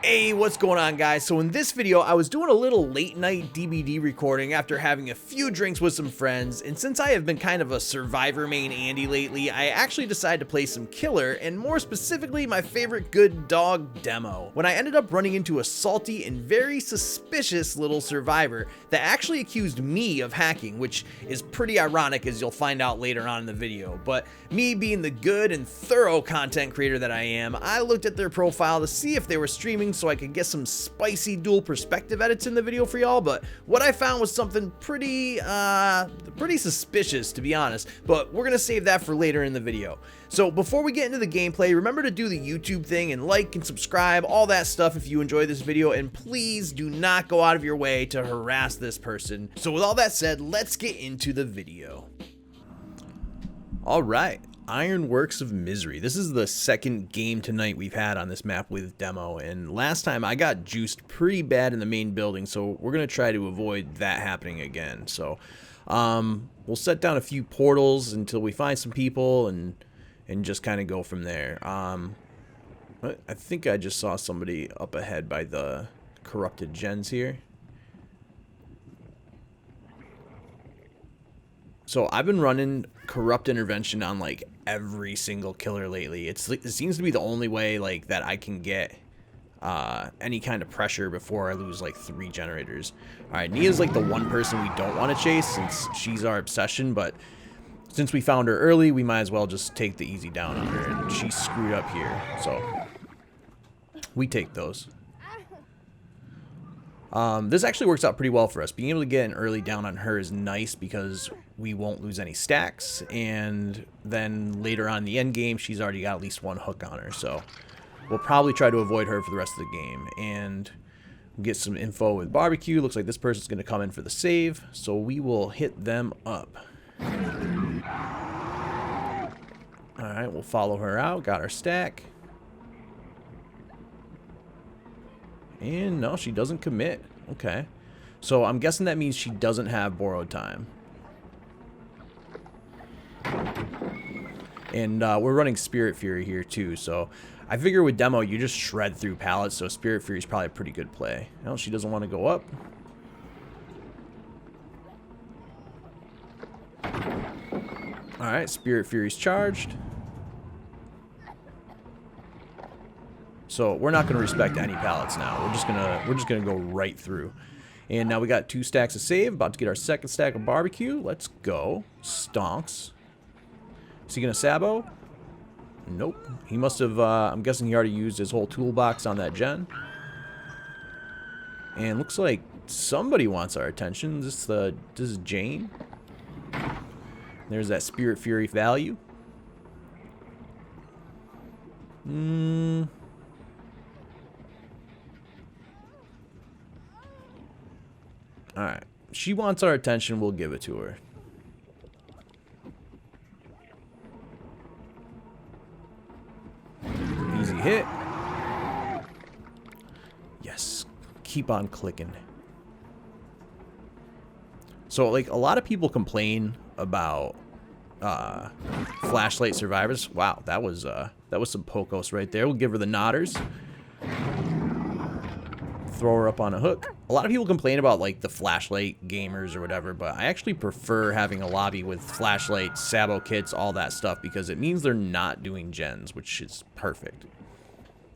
Hey, what's going on, guys? So in this video, I was doing a little late night DVD recording after having a few drinks with some friends, and since I have been kind of a Survivor main Andy lately, I actually decided to play some Killer, and more specifically, my favorite good dog demo, when I ended up running into a salty and very suspicious little Survivor that actually accused me of hacking, which is pretty ironic, as you'll find out later on in the video. But me being the good and thorough content creator that I am, I looked at their profile to see if they were streaming so I could get some spicy dual perspective edits in the video for y'all, but what I found was something pretty suspicious, to be honest, but we're gonna save that for later in the video. So before we get into the gameplay, remember to do the YouTube thing and like and subscribe, all that stuff if you enjoyed this video, and please do not go out of your way to harass this person. So with all that said, let's get into the video. Alright. Ironworks of Misery. This is the second game tonight we've had on this map with demo, and last time I got juiced pretty bad in the main building, so we're going to try to avoid that happening again. So we'll set down a few portals until we find some people and just kind of go from there. I think I just saw somebody up ahead by the corrupted gens here. So I've been running corrupt intervention on like every single killer lately. It seems to be the only way like that I can get any kind of pressure before I lose like 3 generators. Alright, Nia's like the one person we don't want to chase since she's our obsession, but since we found her early, we might as well just take the easy down on her, and she's screwed up here, so we take those. This actually works out pretty well for us. Being able to get an early down on her is nice because we won't lose any stacks, and then later on in the end game, she's already got at least 1 hook on her, so we'll probably try to avoid her for the rest of the game. And get some info with barbecue. Looks like this person's going to come in for the save, so we will hit them up. Alright, we'll follow her out. Got our stack. And no, she doesn't commit. Okay. So I'm guessing that means she doesn't have borrowed time. And we're running Spirit Fury here too, so I figure with demo you just shred through pallets, so Spirit Fury is probably a pretty good play. No, she doesn't want to go up. Alright, Spirit Fury's charged. So we're not going to respect any pallets now. We're just gonna go right through. And now we got 2 stacks of save. About to get our second stack of barbecue. Let's go. Stonks. Is he gonna sabo? Nope. He must have. I'm guessing he already used his whole toolbox on that gen. And looks like somebody wants our attention. This is Jane. There's that Spirit Fury value. Alright. She wants our attention, we'll give it to her. Easy hit. Yes. Keep on clicking. So, like, a lot of people complain about flashlight survivors. Wow, that was some Pocos right there. We'll give her the nodders. Throw her up on a hook. A lot of people complain about like the flashlight gamers or whatever, but I actually prefer having a lobby with flashlight, sabo kits, all that stuff, because it means they're not doing gens, which is perfect.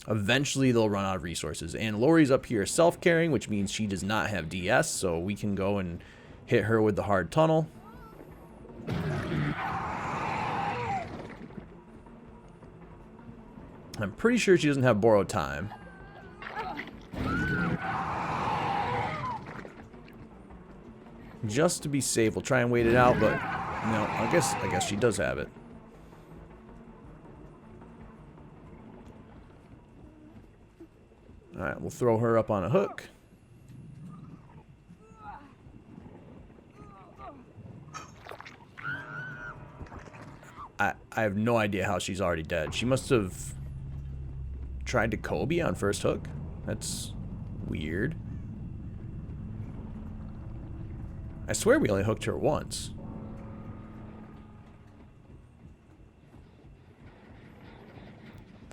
Eventually they'll run out of resources, and Lori's up here self-carrying, which means she does not have DS, so we can go and hit her with the hard tunnel. I'm pretty sure she doesn't have borrowed time. Just to be safe, we'll try and wait it out, but no, I guess she does have it. Alright, we'll throw her up on a hook. I have no idea how she's already dead. She must have tried to Kobe on first hook. That's weird. I swear we only hooked her once.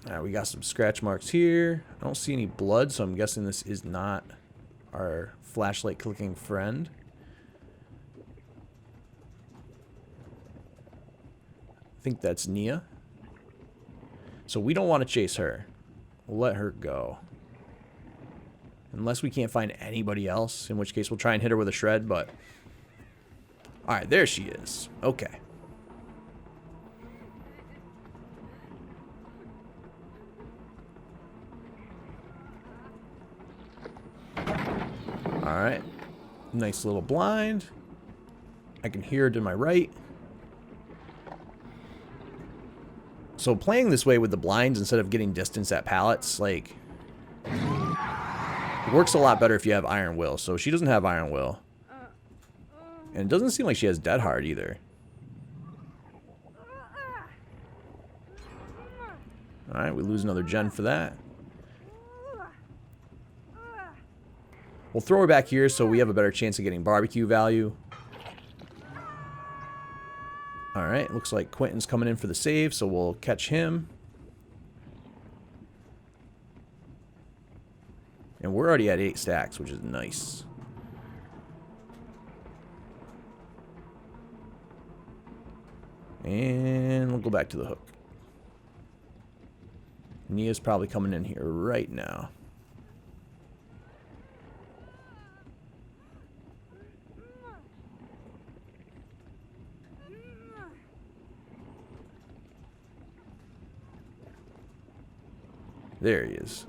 Alright, we got some scratch marks here. I don't see any blood, so I'm guessing this is not our flashlight clicking friend. I think that's Nia. So we don't want to chase her. We'll let her go. Unless we can't find anybody else, in which case we'll try and hit her with a shred, but... Alright, there she is. Okay. Alright. Nice little blind. I can hear it to my right. So playing this way with the blinds instead of getting distance at pallets, like... It works a lot better if you have Iron Will. So she doesn't have Iron Will. And it doesn't seem like she has Dead Hard either. Alright, we lose another gen for that. We'll throw her back here so we have a better chance of getting barbecue value. Alright, looks like Quentin's coming in for the save, so we'll catch him. And we're already at 8 stacks, which is nice. And we'll go back to the hook. Nia's probably coming in here right now. There he is.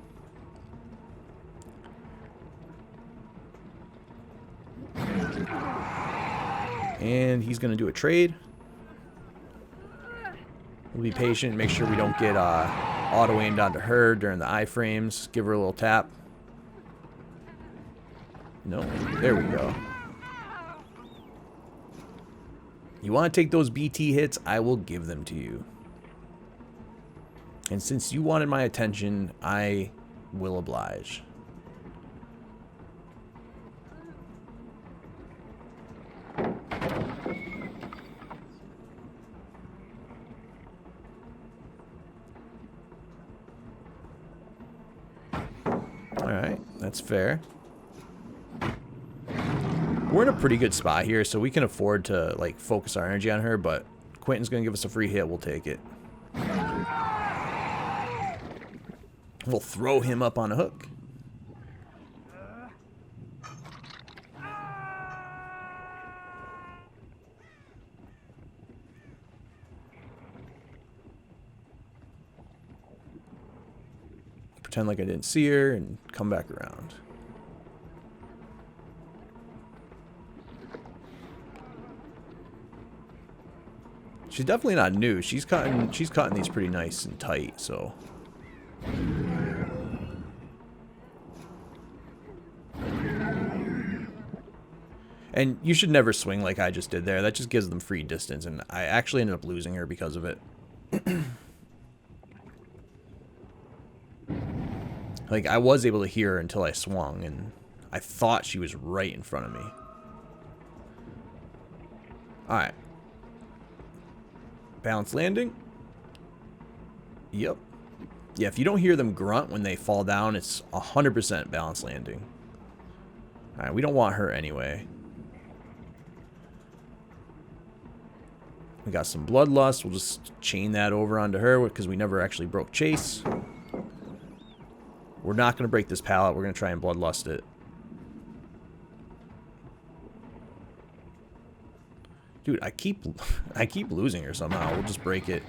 And he's going to do a trade. We'll be patient, make sure we don't get auto-aimed onto her during the iframes. Give her a little tap. No, there we go. You want to take those BT hits? I will give them to you. And since you wanted my attention, I will oblige. Alright, that's fair. We're in a pretty good spot here, so we can afford to like focus our energy on her, but Quentin's going to give us a free hit, we'll take it. We'll throw him up on a hook. Pretend like I didn't see her and come back around. She's definitely not new. She's cutting these pretty nice and tight, so. And you should never swing like I just did there. That just gives them free distance, and I actually ended up losing her because of it. Like, I was able to hear her until I swung, and I thought she was right in front of me. Alright. Balance landing. Yep. Yeah, if you don't hear them grunt when they fall down, it's 100% balance landing. Alright, we don't want her anyway. We got some bloodlust. We'll just chain that over onto her because we never actually broke chase. We're not going to break this pallet. We're going to try and bloodlust it. Dude, I keep losing her somehow. We'll just break it.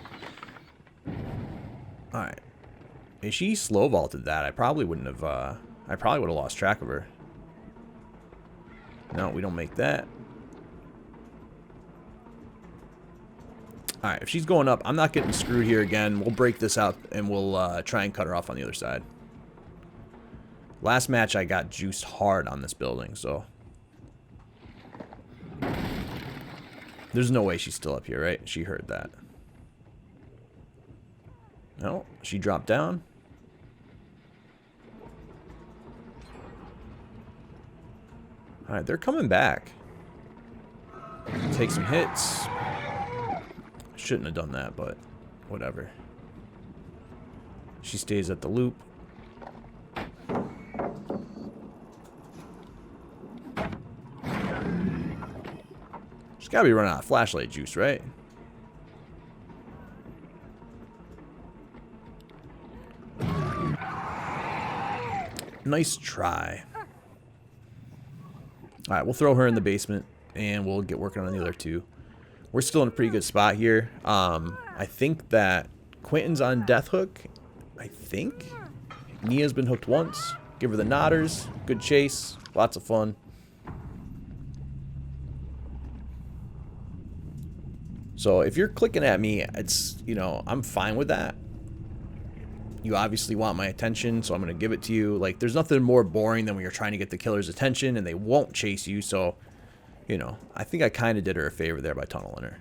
Alright. If she slow vaulted that, I probably wouldn't have I probably would have lost track of her. No, we don't make that. Alright, if she's going up, I'm not getting screwed here again. We'll break this out and we'll try and cut her off on the other side. Last match I got juiced hard on this building, so. There's no way she's still up here, right? She heard that. No, she dropped down. Alright, they're coming back. Take some hits. Shouldn't have done that, but whatever. She stays at the loop. She's gotta be running out of flashlight juice, right? Nice try. Alright, we'll throw her in the basement and we'll get working on the other two. We're still in a pretty good spot here. I think that Quentin's on death hook. I think. Nia's been hooked once. Give her the nodders. Good chase. Lots of fun. So if you're clicking at me, it's, you know, I'm fine with that. You obviously want my attention, so I'm going to give it to you. Like, there's nothing more boring than when you're trying to get the killer's attention and they won't chase you. So, you know, I think I kind of did her a favor there by tunneling her.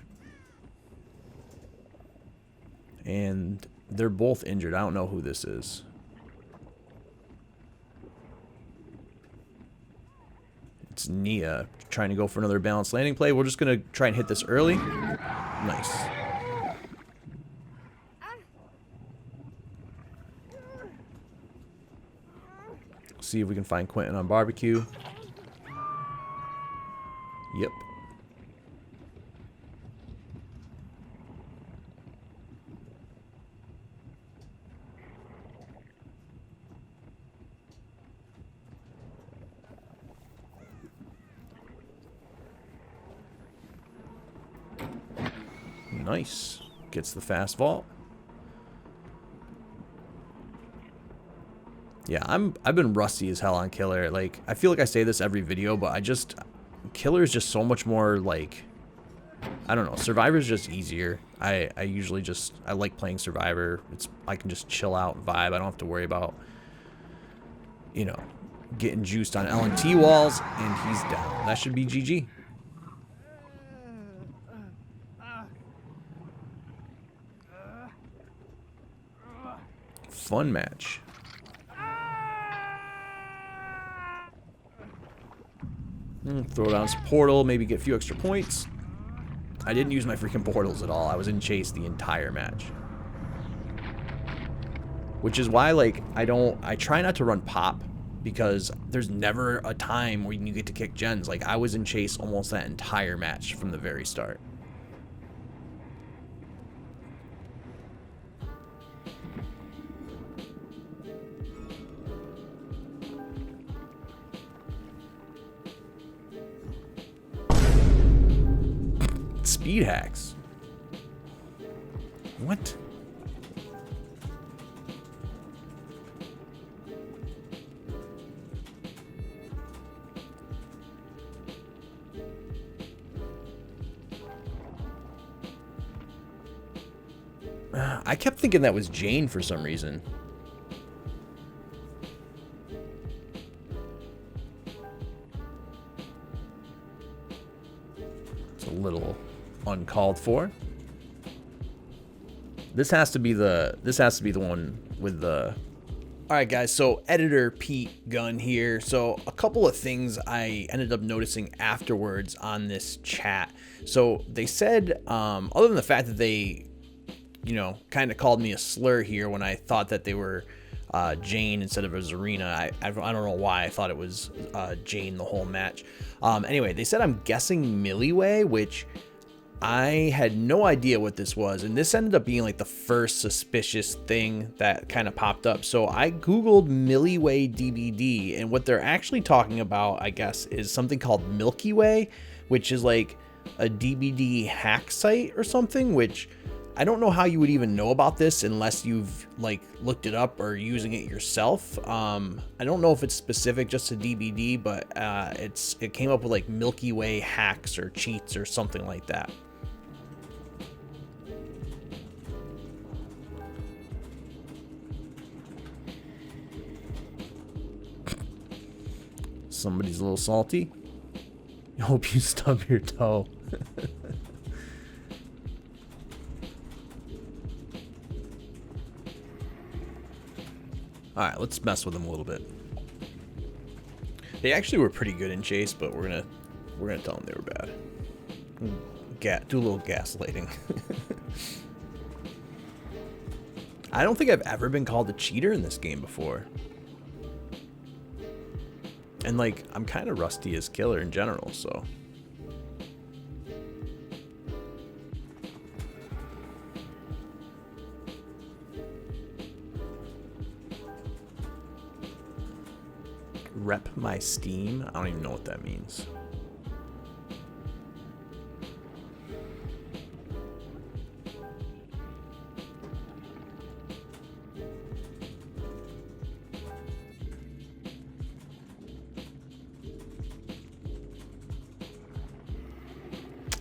And they're both injured. I don't know who this is. It's Nia trying to go for another balanced landing play. We're just going to try and hit this early. Nice. See if we can find Quentin on barbecue. Yep. Nice. Gets the fast vault. Yeah, I've been rusty as hell on Killer. Like, I feel like I say this every video, but Killer is just so much more, like, I don't know. Survivor's just easier. I usually just, I like playing Survivor. I can just chill out and vibe. I don't have to worry about, you know, getting juiced on LNT walls, and he's down. That should be GG. Fun match. Throw down some portal, maybe get a few extra points. I didn't use my freaking portals at all. I was in chase the entire match. Which is why, like, I try not to run pop, because there's never a time where you get to kick gens. Like, I was in chase almost that entire match from the very start. Speed hacks. What? I kept thinking that was Jane for some reason. It's a little uncalled for. This has to be the one with the... Alright guys, so editor Pete Gunn here. So a couple of things I ended up noticing afterwards on this chat. So they said, other than the fact that they, you know, kind of called me a slur here when I thought that they were Jane instead of a Zarina. I don't know why I thought it was Jane the whole match. Anyway, they said I'm guessing Milliway, which I had no idea what this was, and this ended up being like the first suspicious thing that kind of popped up. So I googled Milliway DBD, and what they're actually talking about, I guess, is something called Milky Way, which is like a DBD hack site or something, which I don't know how you would even know about this unless you've like looked it up or using it yourself. I don't know if it's specific just to DBD, but it came up with like Milky Way hacks or cheats or something like that. Somebody's a little salty. I hope you stub your toe. Alright, let's mess with them a little bit. They actually were pretty good in chase, but we're gonna tell them they were bad. Do a little gaslighting. I don't think I've ever been called a cheater in this game before. And like, I'm kind of rusty as killer in general, so. Rep my Steam? I don't even know what that means.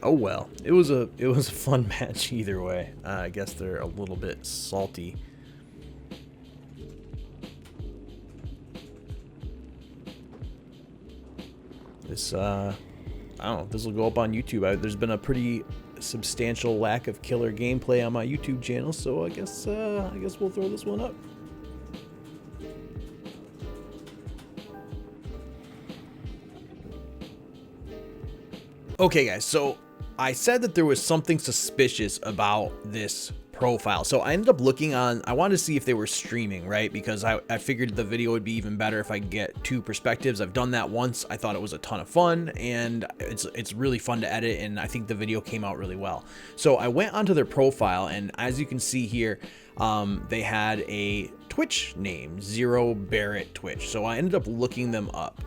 Oh well, it was a fun match either way. I guess they're a little bit salty. This I don't know if this will go up on YouTube. There's been a pretty substantial lack of killer gameplay on my YouTube channel, so I guess we'll throw this one up. Okay guys, so I said that there was something suspicious about this profile. So I ended up looking on, I wanted to see if they were streaming, right? Because I figured the video would be even better if I could get two perspectives. I've done that once. I thought it was a ton of fun, and it's really fun to edit, and I think the video came out really well. So I went onto their profile, and as you can see here, they had a Twitch name, Zero Barrett Twitch. So I ended up looking them up.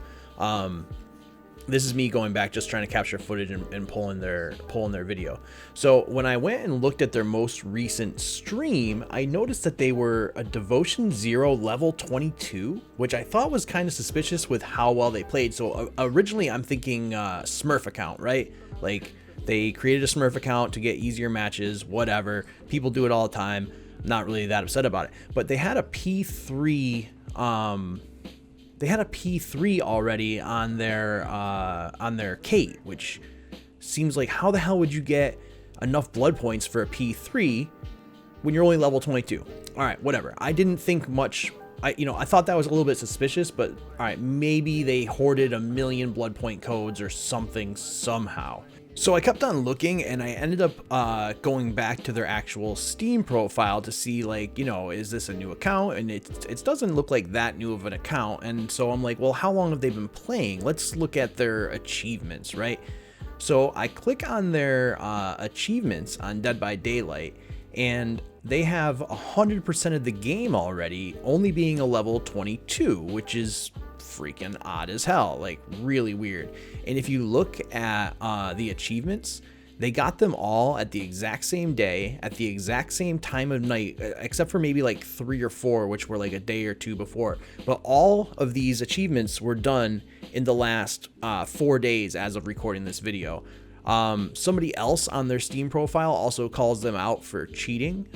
This is me going back, just trying to capture footage and pulling their video. So when I went and looked at their most recent stream, I noticed that they were a Devotion Zero level 22, which I thought was kind of suspicious with how well they played. So originally I'm thinking Smurf account, right? Like they created a Smurf account to get easier matches, whatever. People do it all the time. I'm not really that upset about it. But they had a P3 already on their Kate, which seems like, how the hell would you get enough blood points for a P3 when you're only level 22? All right, whatever. I didn't think much. I thought that was a little bit suspicious, but all right, maybe they hoarded 1 million blood point codes or something somehow. So I kept on looking, and I ended up going back to their actual Steam profile to see, like, is this a new account? And it doesn't look like that new of an account. And so I'm like, well, how long have they been playing? Let's look at their achievements, right? So I click on their achievements on Dead by Daylight, and they have 100% of the game already, only being a level 22, which is freaking odd as hell, like really weird. And if you look at the achievements, they got them all at the exact same day, at the exact same time of night, except for maybe like 3 or 4, which were like a day or 2 before. But all of these achievements were done in the last 4 days as of recording this video. Somebody else on their Steam profile also calls them out for cheating.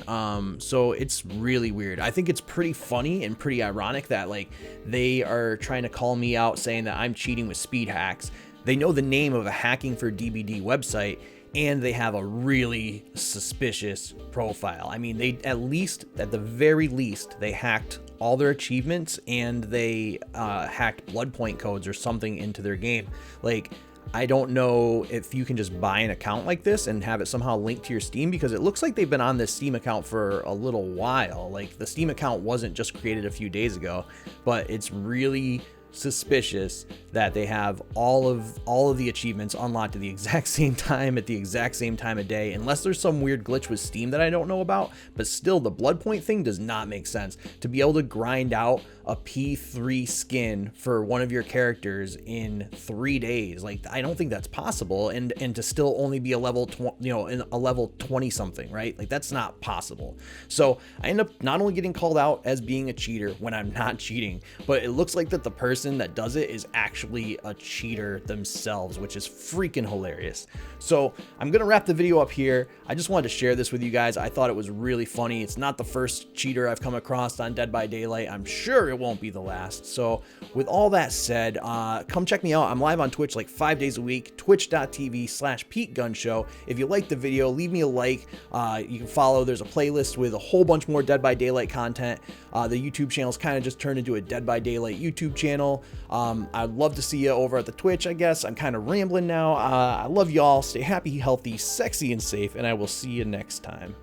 So it's really weird. I think it's pretty funny and pretty ironic that like they are trying to call me out saying that I'm cheating with speed hacks. They know the name of a hacking for DBD website, and they have a really suspicious profile. I mean, they at the very least, they hacked all their achievements, and they hacked blood point codes or something into their game. Like, I don't know if you can just buy an account like this and have it somehow linked to your Steam, because it looks like they've been on this Steam account for a little while. Like, the Steam account wasn't just created a few days ago, but it's really suspicious that they have all of the achievements unlocked at the exact same time, at the exact same time of day, unless there's some weird glitch with Steam that I don't know about. But still, the blood point thing does not make sense. To be able to grind out a P3 skin for one of your characters in 3 days, like, I don't think that's possible, and to still only be a level a level 20 something, right? Like, that's not possible. So I end up not only getting called out as being a cheater when I'm not cheating, but it looks like that the person that does it is actually a cheater themselves, which is freaking hilarious. So I'm gonna wrap the video up here. I just wanted to share this with you guys. I thought it was really funny. It's not the first cheater I've come across on Dead by Daylight. I'm sure it won't be the last. So with all that said, come check me out. I'm live on Twitch like 5 days a week, twitch.tv/PeteGunShow. If you like the video, leave me a like. You can follow. There's a playlist with a whole bunch more Dead by Daylight content. The YouTube channel's kind of just turned into a Dead by Daylight YouTube channel. I'd love to see you over at the Twitch, I guess. I'm kind of rambling now. I love y'all. Stay happy, healthy, sexy, and safe, and I will see you next time.